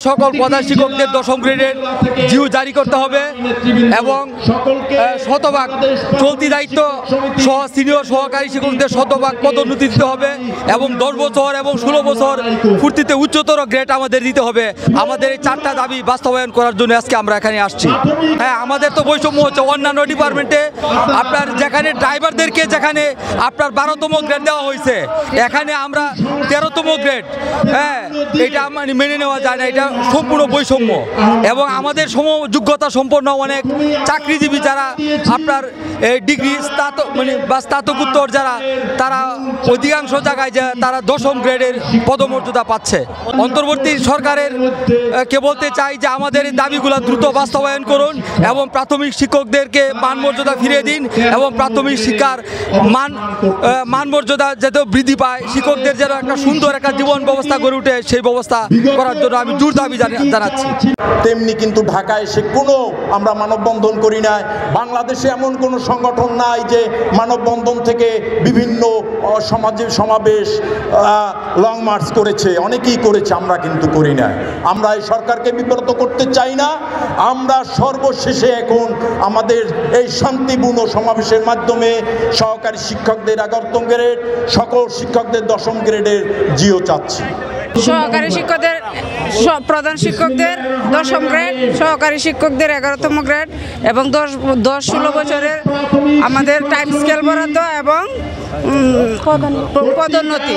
সকল প্রধান শিক্ষকদের 10ম গ্রেডের জিও জারি করতে হবে এবং শতভাগ চলতি দায়িত্ব সহ সিনিয়র সহকারী শিক্ষকদের শতভাগ পদোন্নতি দিতে হবে এবং 10 বছর এবং 16 বছর পূর্তিতে উচ্চতর গ্রেড আমাদের দিতে হবে। আমাদের এই 4টা দাবি বাস্তবায়ন করার জন্য আজকে আমরা এখানে আসছি। হ্যাঁ, আমাদের তো বৈষম্য হচ্ছে অন্যান্য ডিপার্টমেন্টে আপনার যেখানে ড্রাইভারদেরকে যেখানে আপনার 12তম গ্রেড দেওয়া হয়েছে, এখানে আমরা 13তম গ্রেড। হ্যাঁ, এটা মেনে নেওয়া যায় না, এটা সম্পূর্ণ বৈষম্য। এবং আমাদের যোগ্যতা সম্পন্ন অনেক চাকরিজীবী যারা আপনার ডিগ্রি বা স্নাতকোত্তর যারা, তারা অধিকাংশ জায়গায় যে তারা 10ম গ্রেডের পদমর্যাদা পাচ্ছে। অন্তর্বর্তী সরকারের কে বলতে চাই যে আমাদের এই দাবিগুলো দ্রুত বাস্তবায়ন করুন এবং প্রাথমিক শিক্ষকদেরকে মানমর্যাদা ফিরিয়ে দিন এবং প্রাথমিক শিক্ষার মানমর্যাদা যাতে বৃদ্ধি পায়, শিক্ষকদের যেন একটা সুন্দর একটা জীবন ব্যবস্থা গড়ে উঠে, সেই ব্যবস্থা করার জন্য আমি জোর দাবি জানাচ্ছি। তেমনি কিন্তু ঢাকায় এসে কোনো আমরা মানববন্ধন করি না। বাংলাদেশে এমন কোনো সংগঠন নাই যে মানববন্ধন থেকে বিভিন্ন সমাবেশ লং মার্চ করেছে, অনেকেই করেছে, আমরা কিন্তু করি না। আমরা এই সরকারকে বিব্রত করতে চাই না। আমরা সর্বশেষে এখন আমাদের এই শান্তিপূর্ণ সমাবেশের মাধ্যমে সহকারী শিক্ষকদের 11তম গ্রেড, সকল শিক্ষকদের 10ম গ্রেডের জিও চাচ্ছি। সহকারী শিক্ষকদের প্রধান শিক্ষকদের 10ম গ্রেড, সহকারী শিক্ষকদের 11তম গ্রেড এবং 10-16 বছরের আমাদের টাইম স্কেল বরাদ্দ এবং পদোন্নতি।